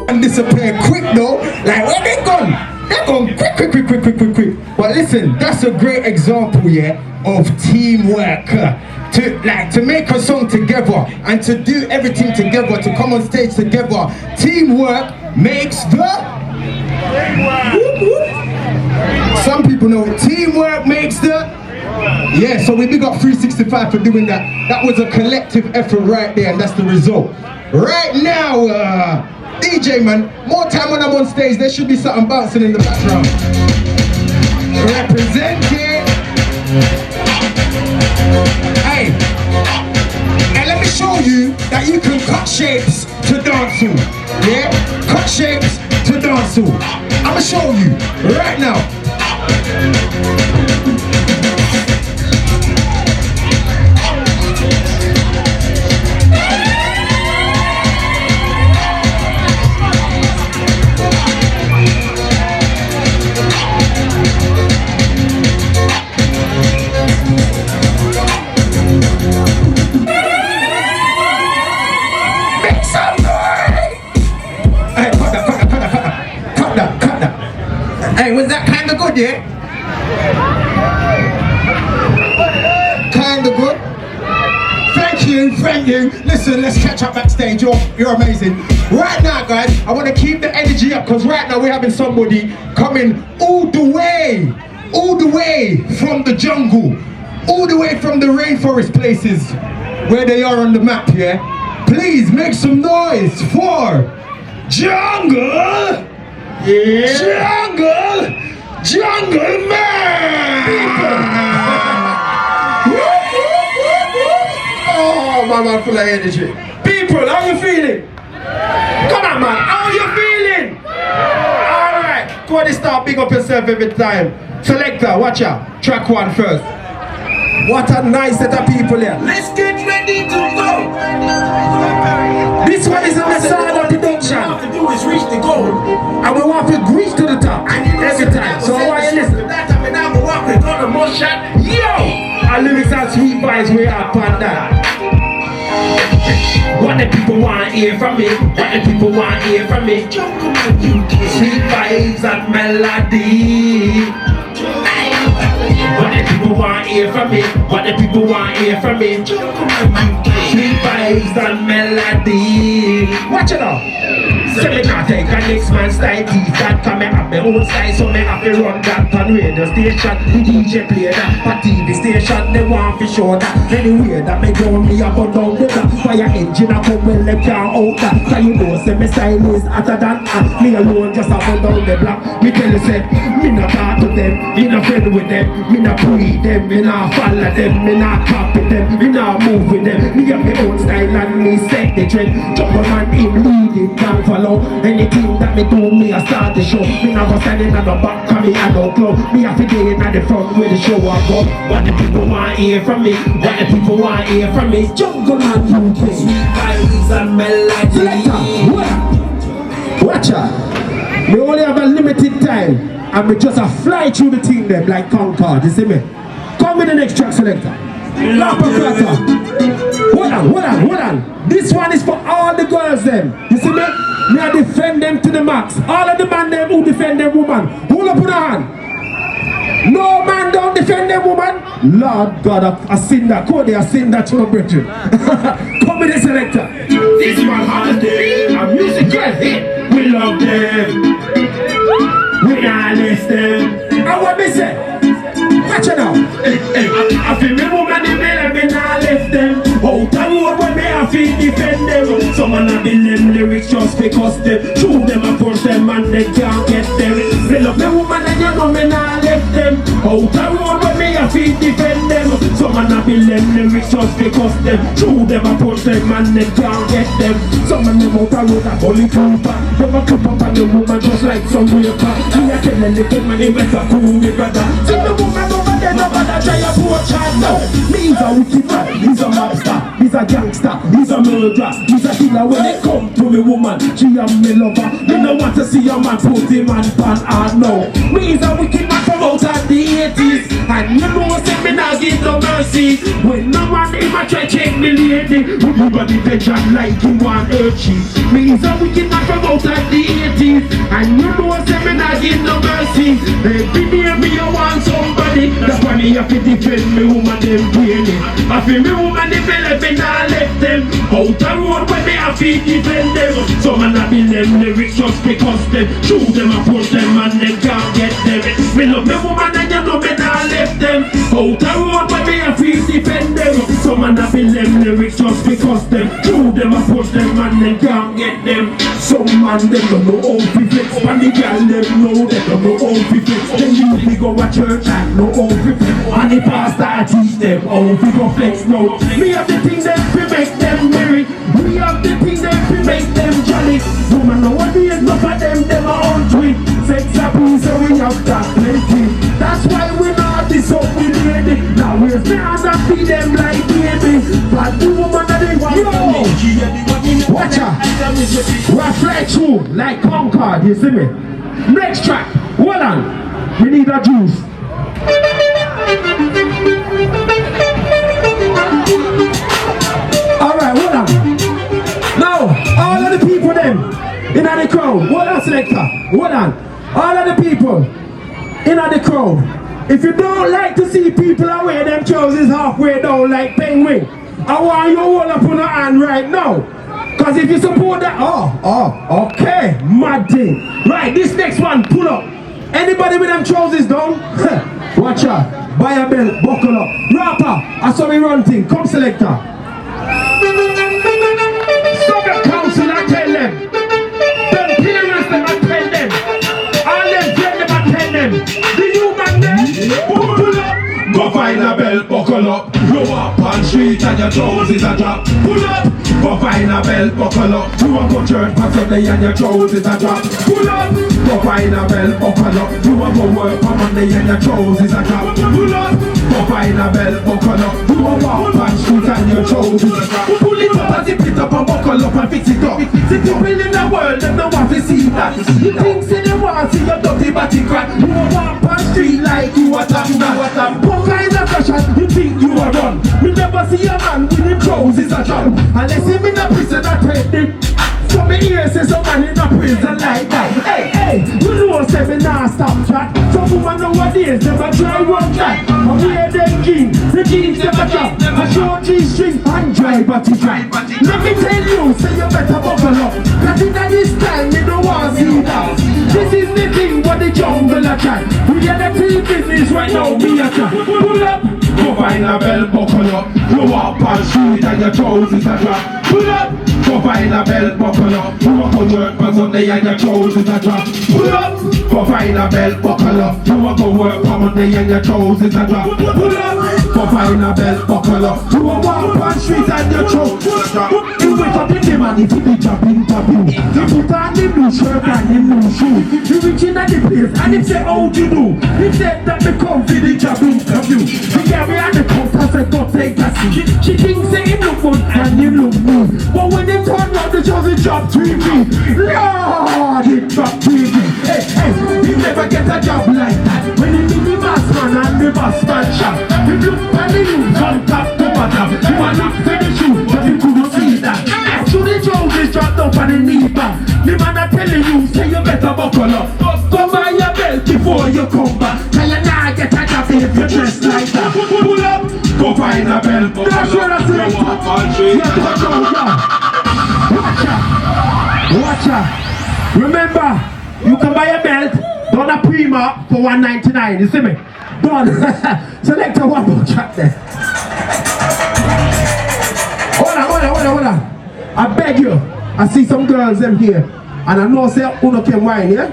and disappear quick though. Like where they gone? They're gone quick. But listen, that's a great example, yeah, of teamwork. To make a song together and to do everything together, to come on stage together. Teamwork makes the. Some people know it. Teamwork makes the. Yeah, so we big up 365 for doing that. That was a collective effort right there, and that's the result. Right now, DJ man, more time when I'm on stage, there should be something bouncing in the background. Representing. Hey, and let me show you that you can cut shapes to dance to. Yeah, cut shapes to dance to. I'ma show you right now. Hey, was that kind of good, yeah? Kind of good? Thank you. Listen, let's catch up backstage. You're amazing. Right now, guys, I want to keep the energy up because right now we're having somebody coming all the way from the jungle, all the way from the rainforest places where they are on the map, yeah? Please make some noise for Jungle! Yeah. Jungle Man! Oh, man, full of energy. People, how you feeling? Come on, man, how you feeling? Alright, go on and start, big up yourself every time. Selector, watch out. Track one first. What a nice set of people here. Let's get ready to go. This one is the sound of production. All we have to do is reach the goal. And we want to reach to the top every time. So I want you to listen. That time when I'm walking on the motion, yo! Our lyrics are sweet vibes, we are upon that. What the people want to hear from me? What the people want to hear from me? Sweet vibes and melody. What the people want to hear from me? What the people want to hear from me? Sweet vibes and melody. Watch it out. So me can't take a next man's style teeth that can me have my own style. So me have to run that on radio station. The DJ play that for TV station. They want to show that anywhere that me go me up and down the block. Fire engine a come well them can't out that. Cause you know say me style is hotter than hot. Me alone just up and down the block. Me tell you say me not part of them. Me not friend with them. Me not breed them. Me not follow them. Me not copy them. Me not move with them. Me have my own style and me set the trend. Jump on man him leading can't follow. Anything that me do, me I start the show. Me never standing at the back, cause me I don't club. Me have to get in at the front where the show I go. What the people want to hear from me? What the people want to hear from me? Jungle Man UK. Sweet vibes and melody. Watch out. We only have a limited time, and we just fly through the thing them like Concord. You see me? Come with the next track, selector. Hold on. This one is for all the girls them. You see me? Me I defend them to the max. All of the man them who defend them woman. Hold up on the hand. No man don't defend them woman. Lord God, I seen that. Cody, I seen that to my brethren. Come with the selector. This one holiday. A musical hit. We love them. We not listen. And what me say? Watch it now. I feel me woman in there, me not left them. Out the road when me I feel defend them. Some man a build them lyrics just because them. Shoot them and push them and they can't get them. Me love me woman and you know me not left them. Out the road when me I feel defend them. Some man a build them lyrics just because them. Shoot them and push them and they can't get them. Some man them out the road a bully trooper. Them a come up on the woman just like some raper. Me a tell them the good man he better cool me brother. See the woman over there nobody try a poor child now. Me is a wicked man, he's a mobster, he's a gangster, he's a murderer, he's a killer when they come to me. me woman, she am me lover. Me no want to see a man put him on pan hard no. Me is a wicked man from out of the 80s, and you know say me not give no mercy. When no man him a try check me lady, everybody pension like you want her cheap. Me is a wicked man from out of the 80s, and you know say me not give no mercy. Every day me a want somebody, that's why me have to defend me woman them really. I feel me woman if they left me not left them. Out the road when me have to defend them. Some man a build them lyrics just because them shoot them and push them and them can't get them. Me love me woman and you know me not left them. Out the road when me have to defend them. Some man a build them lyrics just because them shoot them and push them and them can't get them. Some man them don't know how to flex, and the girl them know they don't know how to flex. Then you me go a church and know how to flex, and the pastor teach them how to go flex now. Me have the thing that we make them merry. We have the thing that we make them jolly. Woman nowadays enough of them are on tweet. Sex abuse so we have that plenty. That's why we not this up with lady. Now we're not and feed them like baby. But the woman that they want yo, watch out. Reflect through like Concord, you see me? Next track, hold on. We need a juice. Alright, hold on. Now, all of the people them in the crowd, hold on selector, hold on. All of the people in the crowd, if you don't like to see people wear them trousers halfway down like penguin, I want you to hold up on your hand right now. Cause if you support that, okay, mad thing. Right, this next one, pull up. Anybody with them trousers down? Watch out, buy a belt, buckle up. Rawpa, I saw me run thing, come selector. Stop the council, I tell them. Them parents, them I tell them. All them friends, them I tell them. The human them, pull up. Go find a belt, buckle up. Roll up on street and your trousers a drop. Pull up. Go find a belt, buckle up. You a go church on Sunday and your trousers a drop. Pull up. Go find a belt, buckle up. You a go work on Monday and your trousers a drop. Pull up. Go find a belt, buckle up. You a walk on street and your trousers a drop. Pull it up and zip it up and buckle up and fix it up. See people in the world them don't want to see that. You think say they want to see your dirty body crack. You a walk on street like you a tap that. What kind of fashion you think you are run? We never see a man with him trousers a drop. Unless him in a prison I take it. So me hear say some man in a prison like that. Hey, you know say me nah stop chat. Some woman nowadays never try run that. And wear them jeans, the jeans never drop. A short G-string and dry body dry. Let me tell you, say you better buckle up. Cause in this time you don't want to see that. This is the thing what the jungle a try. We are the team business right now, me a try. Pull up. Go find a belt, buckle up. You walk on street and your trousers a drop. Pull up. Go find a belt, buckle up. You walk on work on Sunday and your trousers a drop. Pull up. Go find a belt, buckle up. You walk on work on Monday and your trousers a drop. Pull up. Go find a belt, buckle up. You walk on street and your trousers a drop. You wake up in the man if you be jumping top you. You put on the blue shirt and the blue shoe. You reach in at the place and if say how you do. If say that me come for the job interview. We at the counter say go take a seat. She thinks say him look good and him look good. But when they turn round the chosen job 3D. Lord, it drop 3D. Hey, you never get a job like that. When you meet the boss man and the boss man shop. You look at the news from top to bottom. You are not for the shoe, but you couldn't see that. So the trousers dropped up and the knee back. The man are telling you, say you better buckle up. Go buy your belt before you come back. Tell you now get a job if you dress like that. Pull up, go find a belt. That's what I say. Watch out. Remember, you can buy a belt, done a Prima for $1.99. You see me? Done. Select a one more track there. Hold on. I beg you. I see some girls them here. And I know say uno can wine, yeah?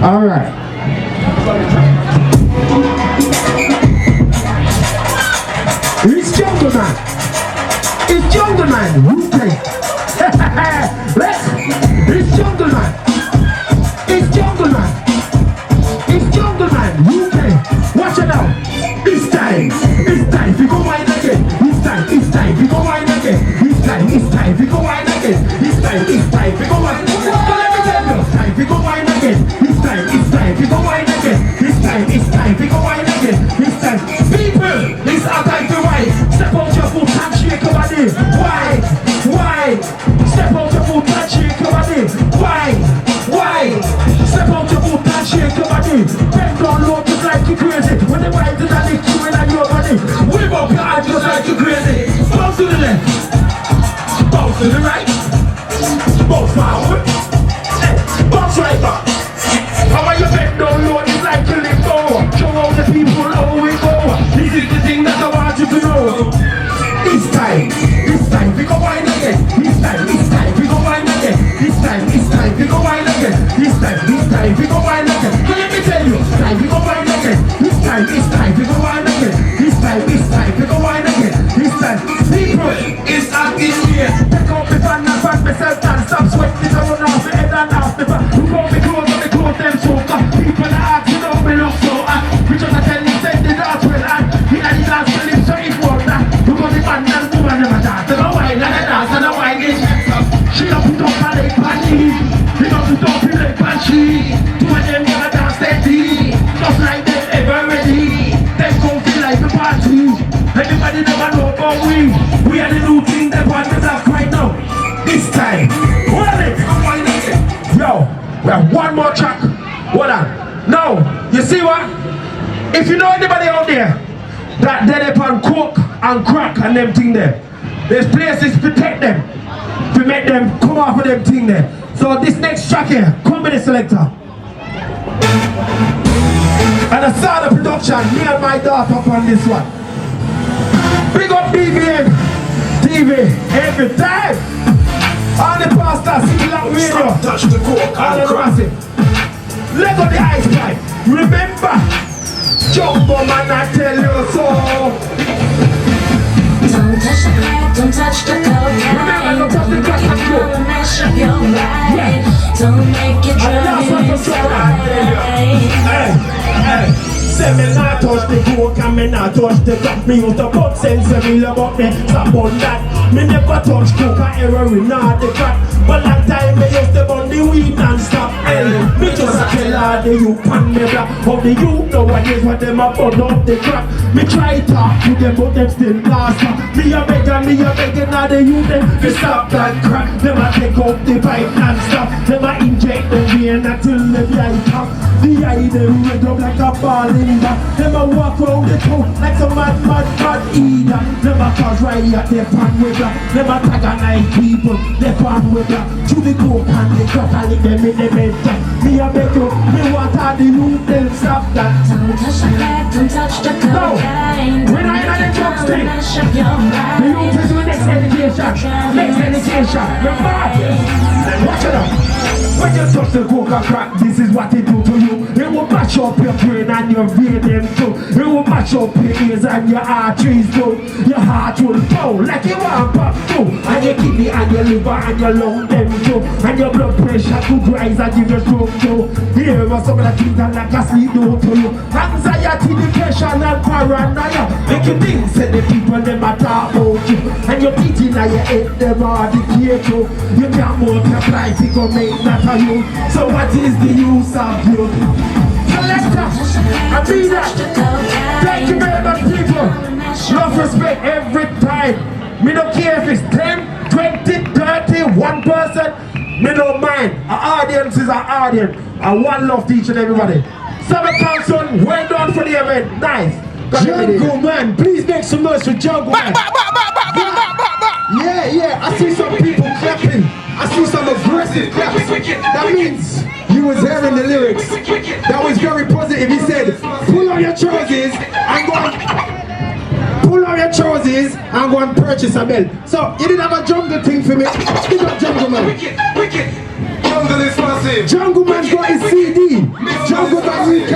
Alright. It's Jungle Man. It's Jungle Man. UK. It's Jungle Man. It's Jungle Man. It's Jungle Man. UK. Watch it out. It's time. We go wine again. It's time. We go wine again. It's time. We go wine again. It's time. drive you crazy. Bounce to the left, bounce to the right, bounce forward, bounce right back. How are you bend down low? It's like you live over. Show all the people how we go. This is the thing that I want you to know. This time we go wine again. This time we go wine again. This time we go wine again. This time we go wine again. So let me tell you, time we go wine again. This time we go wine again. This time we go wine again. This time, people, it's up in here. Take out the fan and fan myself and stop sweating. I run off the head and off the back. You got me close on the clothes them so far. People are asking how me look so hot. We just tell you send the dance well hot. We are the dance well so it won't that. You got the man and woman never dance. And a wine and a dance and a wine is she don't put up a leg panty. She don't put up a leg panty. Two of them never dance steady. Just like them ever ready. Them come feel like the party. Everybody never know about we. We are the new thing that want the black right now. This time, hold it. Yo, we have one more track. Hold on. Now, you see what? If you know anybody out there that they upon coke and crack and them thing there, there's places to protect them, to make them come off of them thing there. So this next track here, come with the selector. And I saw the production, me and my daughter up on this one. Big up BBN TV every time. All the pastors, see that radio. Touch the coke and crack. Let go the ice pipe. Remember, Jumbo man, I tell you so. Don't touch the crack, don't touch the cocaine. Remember, don't touch the crack and coke. Don't mess up your mind. Don't make it drive you insane. Hey. Say me not touch the coke and me not touch the crack. Me use the blood sense and me love up me stop on that. Me never touch coke or heroin or the crack. But that time me used to burn the weed and stop. Hey, me just a tell all the youth and me black. How the youth nowadays what them a burn up the crack. Me try talk to them but them still lost. Me a begging all the youth them to stop that crack. Them a take up the pipe and stop. Them a inject the vein until the eye top. The eye them red up like a ball in that. Them a walk around the town like some mad eater. Them a cause riot, they pan with that. Them a tag a night people, they pan with that. To the coke and the crack and lick them in the bed. Me a beg you, me want all the youth them stop that. Don't touch the crack, don't touch the cocaine. We're not in the drug stick. Mess up your mind. The youth is doing next education. Remember? Watch it up. When you touch the coke and crack, this is what it do to you. It will mash up your brain and your vein them too. It will mash up your ears and your arteries too. Your heart will pound like you want pop too. And your kidney and your liver and your lung them too. And your blood pressure could rise and give you stroke too. Here was some of the things that like a sleep do to you. Anxiety, depression and paranoia make you think say the people them a talk about you. And your teeth in your head them are decay too. You can't multiply to go make that of you. So what is the use of you? Selector, I mean that. Thank you very much people. Love, respect every time. Me don't care if it's 10, 20, 30, 1 person. Me don't mind. Our audience is our audience. And one love to each and everybody. Summer Thompson, well done for the event. Nice. Jungle Man, please make some noise for Jungle Man. Yeah, I see some people clapping. I see some aggressive claps. That means you was hearing the lyrics. That was very positive. He said, pull on your trousers and go and pull on your trousers and go and purchase a belt. So you didn't have a jungle thing for me. Pick up Jungle Man. Jungle is massive. Jungle Man got his CD. Jungle Man UK.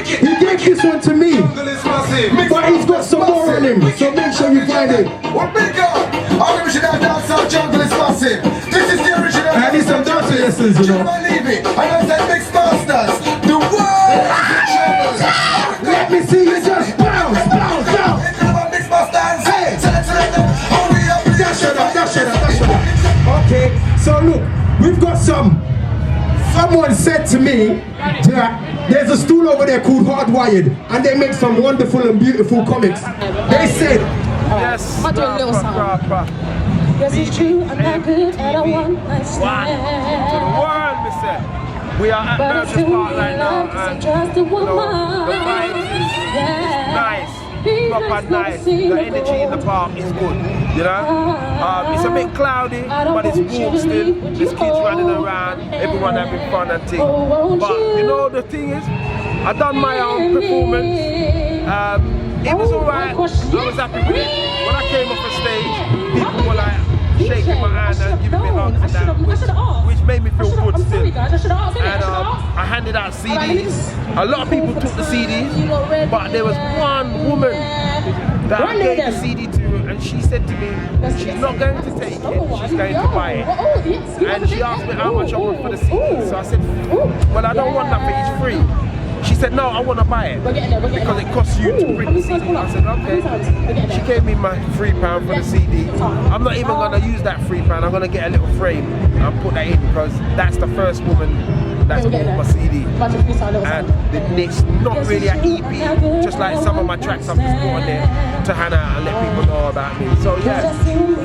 He gave this one to me. But he's got some more on him. So make sure you find it. What big up? Our original dancer Jungle is massive. This is the original. I need some dancing lessons, you know. Believe it. I know that mix masters. The world is Let me see you just bounce. Mix masters. Hey, only up. Dash it up. Okay, so look, we've got someone said to me that there's a stool over there called Hardwired and they make some wonderful and beautiful comics. They said, yes, I'll do a little song. Yes, it's true, I'm not good at a one night stand. To the world, we say. We are at Burgess Park right now, and just a woman. the vibe is yeah. nice. proper nice. The energy in the park is good, you know. It's a bit cloudy, but it's warm still. There's kids running around, everyone having fun and things. But you know the thing is, I done my own performance. It was alright. I was happy with it. When I came off the stage, people were like shaking my hand and giving me hugs and that, which made me feel good still. And I handed out CDs. A lot of people took the CDs, but there was one woman that I gave the CD to, and she said to me, she's not going to take it, she's going to buy it. And she asked me how much I want for the CD. So I said, well, I don't want nothing, it's free. She said, no, I want to buy it because it costs you to print the CD. I said, okay. She gave me my £3 for the CD. I'm not even going to use that £3. I'm going to get a little frame and put that in because that's the first woman that's bought my CD. And it's not really an EP, just like some of my tracks I've just put on there to hand out and let people know about me. So yeah,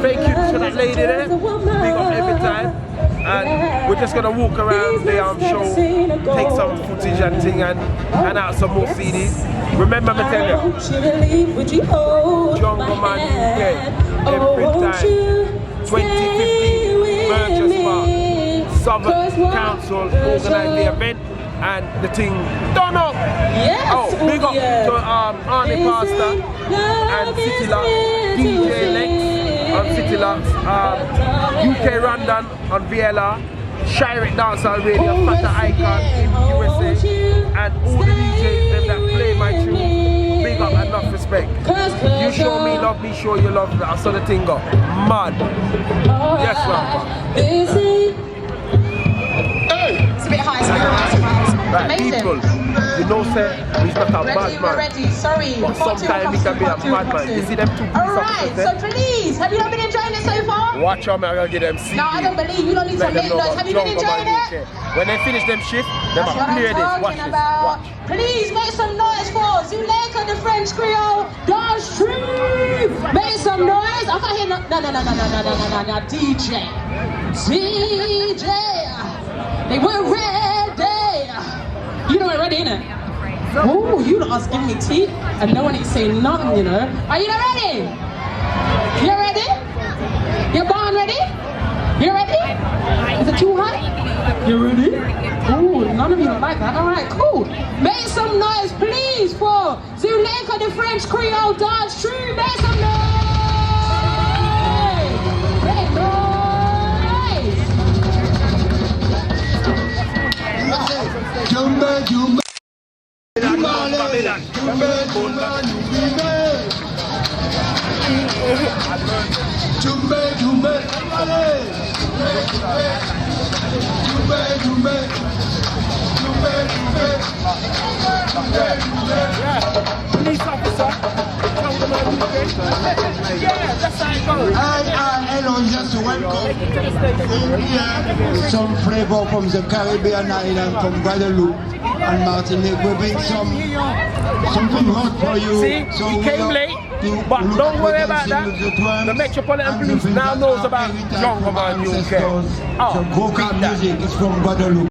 thank you to that lady there. Big up every time. And we're just gonna walk around the show, take some footage and thing, and hand out some more CDs. Remember me tell you, MAN UK every time. 2015 Burgess Park, Southern Council organised the event, and the thing done up. Oh, big up to Arnie Pastor and City Lock, DJ Lex on City Locks, UK London on VLR, Shirek Dancehall Radio, Fata Icon in USA, and all the DJs them that play my tune. Big up and enough respect. You show me love, me show you love. I saw the thing go mad. Yes, rawpa. It's a bit high, it's a bit high. Right, Amazing. people, you know, sir, he's not a Ready, madman. ready, sorry. But sometimes he can be a madman. You see them two police Alright, officers so there? please, have you not been enjoying it so far? Watch out, man, I'm gonna give them CD. No, I don't believe you don't need to make noise. Have you been enjoying it? When they finish them shift, they That's what must clear I'm this. Watch talking this. about. Watch. Please make some noise for Zuleika, the French Creole, dance stream. Make some noise. I can't hear no, DJ. They were ready. You know we're ready, innit? Oh, you lot are giving me tea and no one ain't saying nothing, you know. Are you not ready? You ready? Your barn ready? You ready? Is it too high? You ready? Oh, none of you like that. All right, cool. Make some noise, please, for Zuleika, the French Creole dance troupe. Make some noise. Make noise. Police officer, yeah, that's how it goes. Hello, just welcome. Here, some flavor from the Caribbean island, from Guadeloupe and Martinique. We bring something hot for you. See, so he came late, but don't worry about that. The Metropolitan Police now knows about MAN UK. So vocal music is from Guadeloupe.